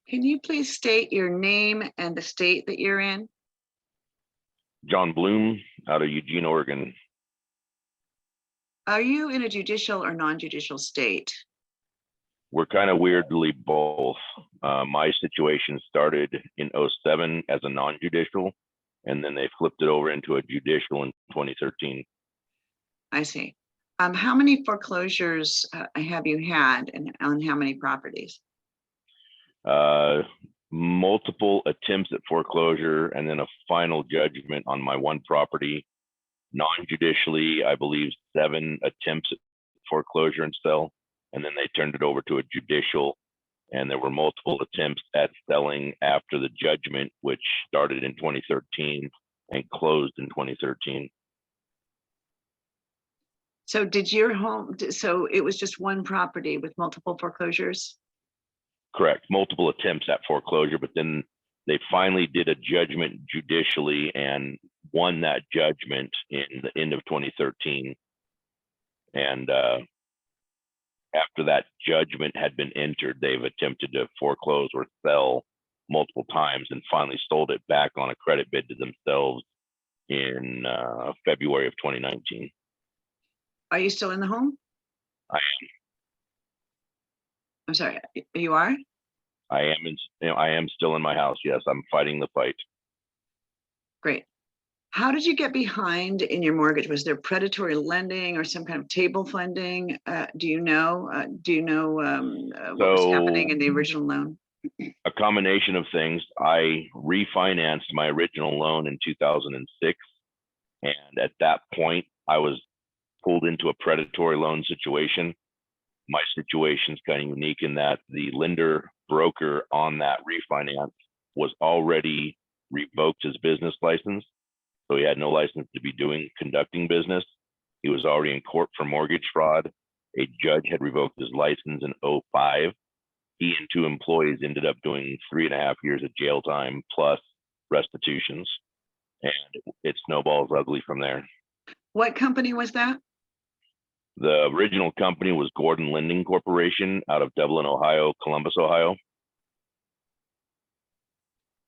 Can you please state your name and the state that you're in? John Bloom out of Eugene, Oregon. Are you in a judicial or non-judicial state? We're kind of weirdly both. My situation started in '07 as a non-judicial, and then they flipped it over into a judicial in 2013. I see. How many foreclosures have you had, and on how many properties? Multiple attempts at foreclosure, and then a final judgment on my one property. Non-judicially, I believe 7 attempts at foreclosure and sell, and then they turned it over to a judicial, and there were multiple attempts at selling after the judgment, which started in 2013 and closed in 2013. So did your home, so it was just one property with multiple foreclosures? Correct, multiple attempts at foreclosure, but then they finally did a judgment judicially and won that judgment in the end of 2013. And after that judgment had been entered, they've attempted to foreclose or sell multiple times and finally sold it back on a credit bid to themselves in February of 2019. Are you still in the home? I am. I'm sorry, you are? I am. I am still in my house. Yes, I'm fighting the fight. Great. How did you get behind in your mortgage? Was there predatory lending or some kind of table funding? Do you know? What was happening in the original loan? A combination of things. I refinanced my original loan in 2006, and at that point, I was pulled into a predatory loan situation. My situation is kind of unique in that the lender broker on that refinance was already revoked his business license. So he had no license to be conducting business. He was already in court for mortgage fraud. A judge had revoked his license in '05. He and 2 employees ended up doing 3.5 years of jail time plus restitutions. And it snowballs ugly from there. What company was that? The original company was Gordon Lending Corporation out of Dublin, Ohio, Columbus, Ohio.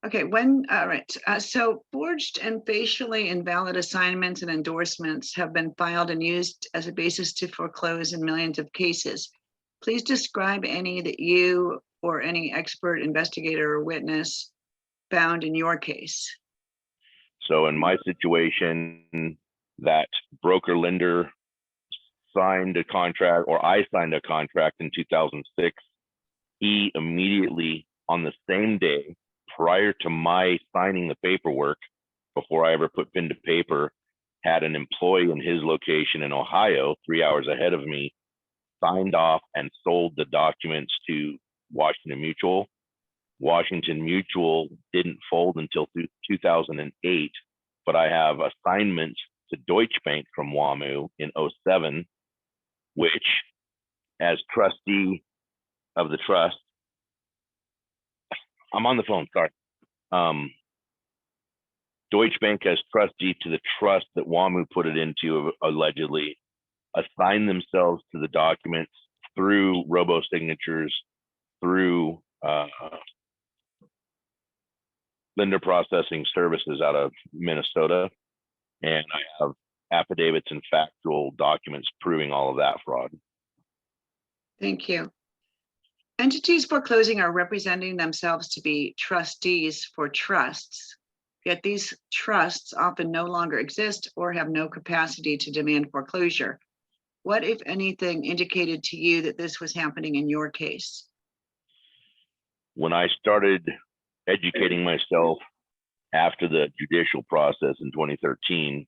Okay, all right. So forged and facially invalid assignments and endorsements have been filed and used as a basis to foreclose in millions of cases. Please describe any that you or any expert investigator or witness found in your case. So in my situation, that broker lender signed a contract, or I signed a contract in 2006. He immediately, on the same day, prior to my signing the paperwork, before I ever put pen to paper, had an employee in his location in Ohio, 3 hours ahead of me, signed off and sold the documents to Washington Mutual. Washington Mutual didn't fold until 2008, but I have assignments to Deutsche Bank from WAMU in '07, which, as trustee of the trust, I'm on the phone, sorry. Deutsche Bank, as trustee to the trust that WAMU put it into, allegedly assigned themselves to the documents through robo-signatures, through lender processing services out of Minnesota. And I have affidavits and factual documents proving all of that fraud. Thank you. Entities foreclosing are representing themselves to be trustees for trusts, yet these trusts often no longer exist or have no capacity to demand foreclosure. What, if anything, indicated to you that this was happening in your case? When I started educating myself after the judicial process in 2013,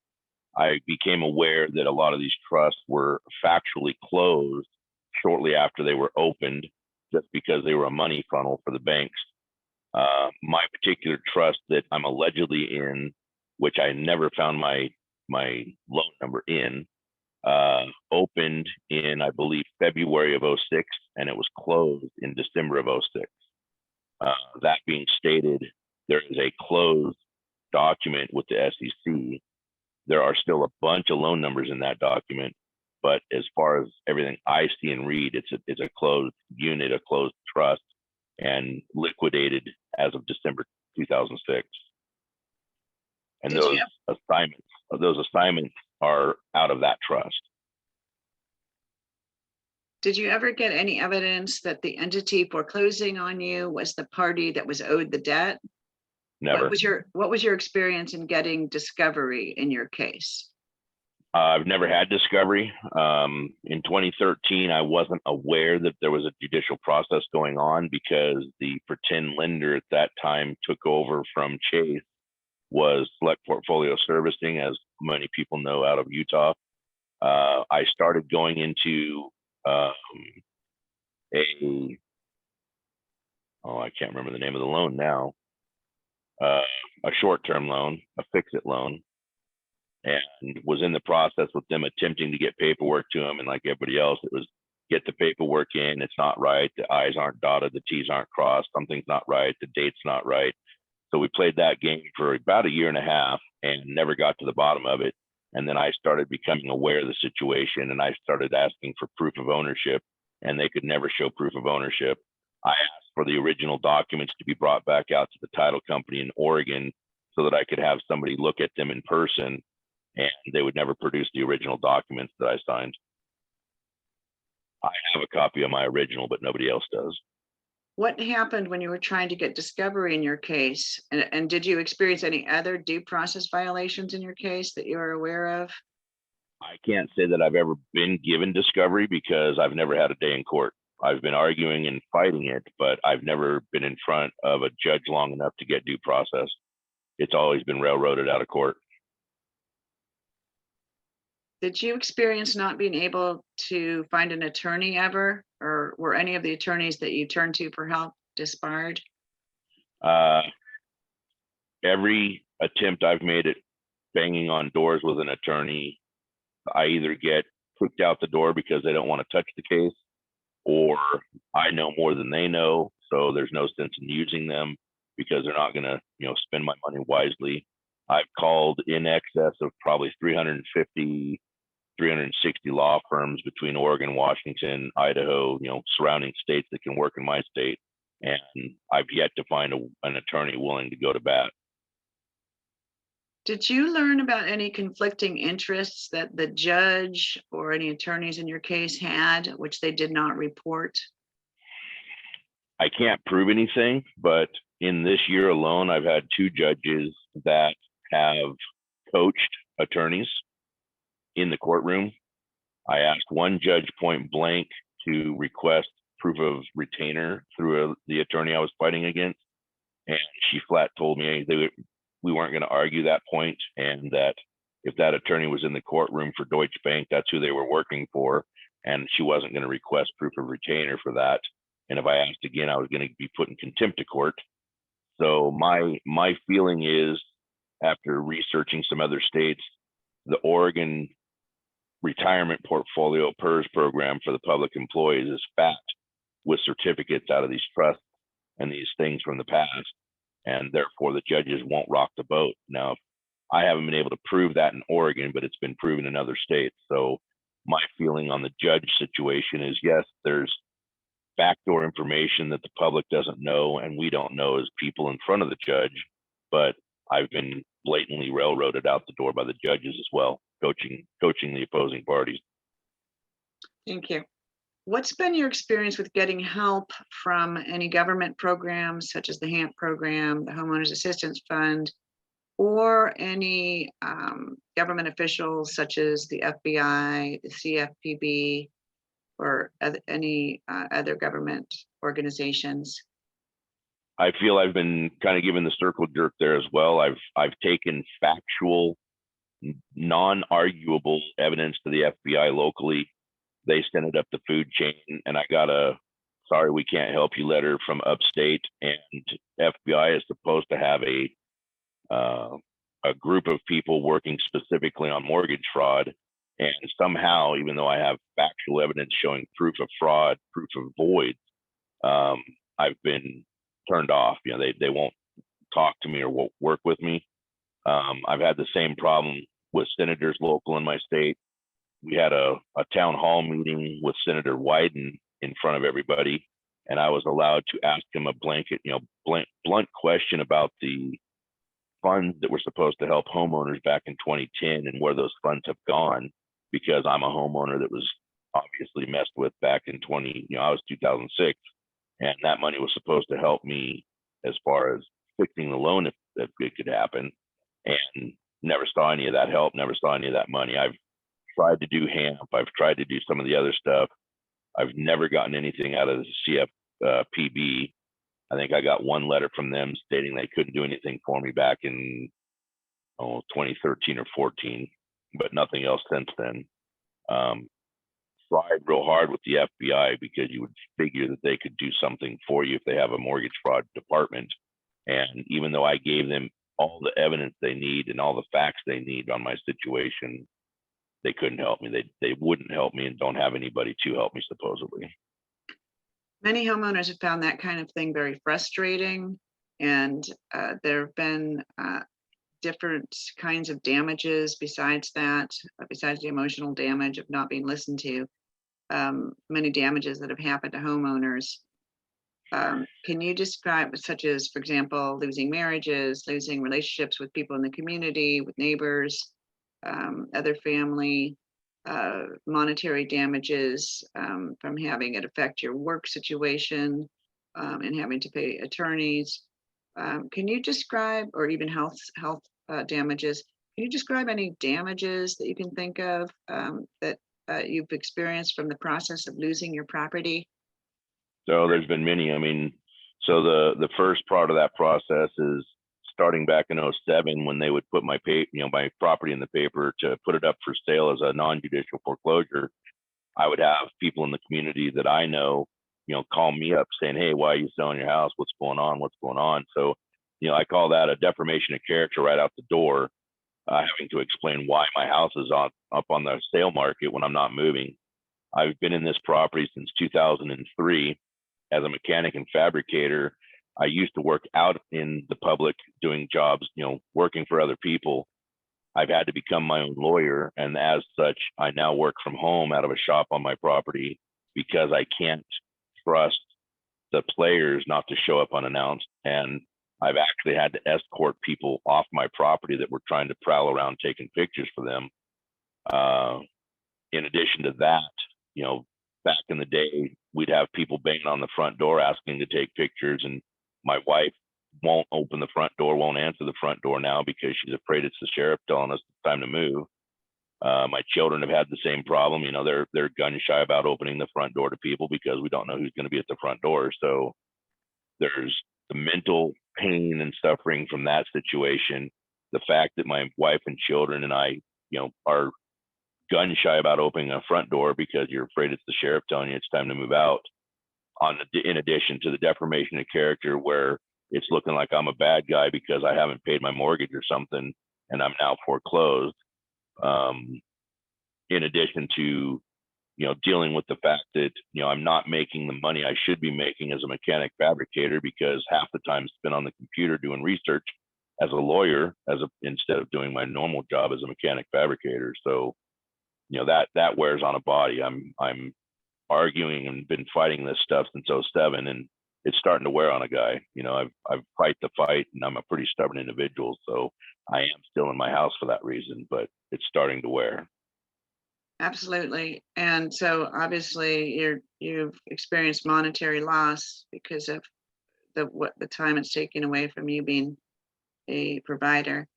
I became aware that a lot of these trusts were factually closed shortly after they were opened, just because they were a money funnel for the banks. My particular trust that I'm allegedly in, which I never found my loan number in, opened in, I believe, February of '06, and it was closed in December of '06. That being stated, there is a closed document with the SEC. There are still a bunch of loan numbers in that document, but as far as everything I see and read, it's a closed unit, a closed trust, and liquidated as of December 2006. And Did you those assignments are out of that trust. Did you ever get any evidence that the entity foreclosing on you was the party that was owed the debt? Never. What was your experience in getting discovery in your case? I've never had discovery. In 2013, I wasn't aware that there was a judicial process going on because the pretend lender at that time took over from Chase was Select Portfolio Servicing, as many people know out of Utah. I started going into I can't remember the name of the loan now, a short-term loan, a fix-it loan, and was in the process with them attempting to get paperwork to them. And like everybody else, it was get the paperwork in. It's not right. The I's aren't dotted. The T's aren't crossed. Something's not right. The date's not right. So we played that game for about a year and a half and never got to the bottom of it. And then I started becoming aware of the situation, and I started asking for proof of ownership, and they could never show proof of ownership. I asked for the original documents to be brought back out to the title company in Oregon so that I could have somebody look at them in person, and they would never produce the original documents that I signed. I have a copy of my original, but nobody else does. What happened when you were trying to get discovery in your case? And did you experience any other due process violations in your case that you are aware of? I can't say that I've ever been given discovery because I've never had a day in court. I've been arguing and fighting it, but I've never been in front of a judge long enough to get due process. It's always been railroaded out of court. Did you experience not being able to find an attorney ever, or were any of the attorneys that you turned to for help disbarred? Every attempt I've made at banging on doors with an attorney, I either get kicked out the door because they don't want to touch the case, or I know more than they know, so there's no sense in using them because they're not going to, spend my money wisely. I've called in excess of probably 350, 360 law firms between Oregon, Washington, Idaho, surrounding states that can work in my state. And I've yet to find an attorney willing to go to bat. Did you learn about any conflicting interests that the judge or any attorneys in your case had, which they did not report? I can't prove anything, but in this year alone, I've had 2 judges that have coached attorneys in the courtroom. I asked one judge point blank to request proof of retainer through the attorney I was fighting against, and she flat told me we weren't going to argue that point, and that if that attorney was in the courtroom for Deutsche Bank, that's who they were working for, and she wasn't going to request proof of retainer for that. And if I asked again, I was going to be put in contempt of court. So my feeling is, after researching some other states, the Oregon retirement portfolio PERS program for the public employees is fat with certificates out of these trusts and these things from the past, and therefore the judges won't rock the boat. Now, I haven't been able to prove that in Oregon, but it's been proven in other states. So my feeling on the judge situation is, yes, there's backdoor information that the public doesn't know and we don't know as people in front of the judge, but I've been blatantly railroaded out the door by the judges as well, coaching the opposing parties. Thank you. What's been your experience with getting help from any government programs such as the HAMP program, the Homeowners Assistance Fund, or any government officials such as the FBI, the CFPB, or any other government organizations? I feel I've been kind of given the circle jerk there as well. I've taken factual, non-arguable evidence to the FBI locally. They sent it up the food chain, and I got a "sorry, we can't help you" letter from upstate. And FBI is supposed to have a group of people working specifically on mortgage fraud, and somehow, even though I have factual evidence showing proof of fraud, proof of void, I've been turned off. They won't talk to me or won't work with me. I've had the same problem with senators local in my state. We had a town hall meeting with Senator Wyden in front of everybody, and I was allowed to ask him a blanket, blunt question about the funds that were supposed to help homeowners back in 2010 and where those funds have gone, because I'm a homeowner that was obviously messed with back in I was 2006, and that money was supposed to help me as far as fixing the loan if it could happen, and never saw any of that help, never saw any of that money. I've tried to do HAMP, I've tried to do some of the other stuff. I've never gotten anything out of the CFPB. I think I got one letter from them stating they couldn't do anything for me back in 2013 or 14, but nothing else since then. Tried real hard with the FBI because you would figure that they could do something for you if they have a mortgage fraud department. And even though I gave them all the evidence they need and all the facts they need on my situation, they couldn't help me. They wouldn't help me and don't have anybody to help me, supposedly. Many homeowners have found that kind of thing very frustrating, and there have been different kinds of damages besides that, besides the emotional damage of not being listened to. Many damages that have happened to homeowners. Can you describe, such as, for example, losing marriages, losing relationships with people in the community, with neighbors, other family, monetary damages from having it affect your work situation and having to pay attorneys? Can you describe, or even health damages? Can you describe any damages that you can think of that you've experienced from the process of losing your property? So there's been many. I mean, so the first part of that process is starting back in 07, when they would put my my property in the paper to put it up for sale as a non-judicial foreclosure. I would have people in the community that I know, call me up saying, "Hey, why are you selling your house? What's going on? What's going on?" So, I call that a defamation of character right out the door, having to explain why my house is up on the sale market when I'm not moving. I've been in this property since 2003 as a mechanic and fabricator. I used to work out in the public doing jobs, working for other people. I've had to become my own lawyer, and as such, I now work from home out of a shop on my property because I can't trust the players not to show up unannounced. And I've actually had to escort people off my property that were trying to prowl around taking pictures for them. In addition to that, back in the day, we'd have people banging on the front door asking to take pictures, and my wife won't open the front door, won't answer the front door now because she's afraid it's the sheriff telling us it's time to move. My children have had the same problem. They're gun shy about opening the front door to people because we don't know who's going to be at the front door. So there's the mental pain and suffering from that situation. The fact that my wife and children and I, are gun shy about opening a front door because you're afraid it's the sheriff telling you it's time to move out. In addition to the defamation of character, where it's looking like I'm a bad guy because I haven't paid my mortgage or something, and I'm now foreclosed. In addition to, dealing with the fact that, I'm not making the money I should be making as a mechanic fabricator because half the time spent on the computer doing research as a lawyer, instead of doing my normal job as a mechanic fabricator. So, that wears on a body. I'm arguing and been fighting this stuff since 07, and it's starting to wear on a guy. I've fight the fight, and I'm a pretty stubborn individual, so I am still in my house for that reason, but it's starting to wear. Absolutely. And so obviously you've experienced monetary loss because of the time it's taken away from you being a provider.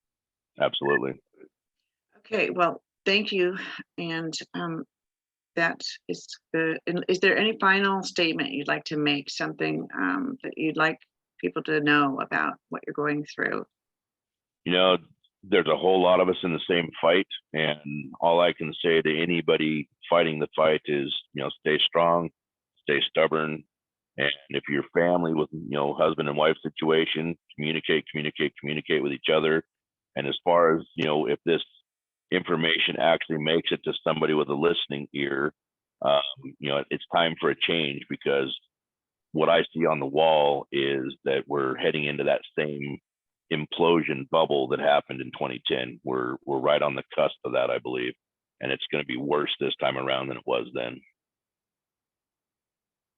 Absolutely. Okay, well, thank you. And that is good. And is there any final statement you'd like to make, something that you'd like people to know about what you're going through? There's a whole lot of us in the same fight, and all I can say to anybody fighting the fight is, stay strong, stay stubborn. And if your family with, husband and wife situation, communicate with each other. And as far as, if this information actually makes it to somebody with a listening ear, it's time for a change, because what I see on the wall is that we're heading into that same implosion bubble that happened in 2010. We're right on the cusp of that, I believe, and it's going to be worse this time around than it was then.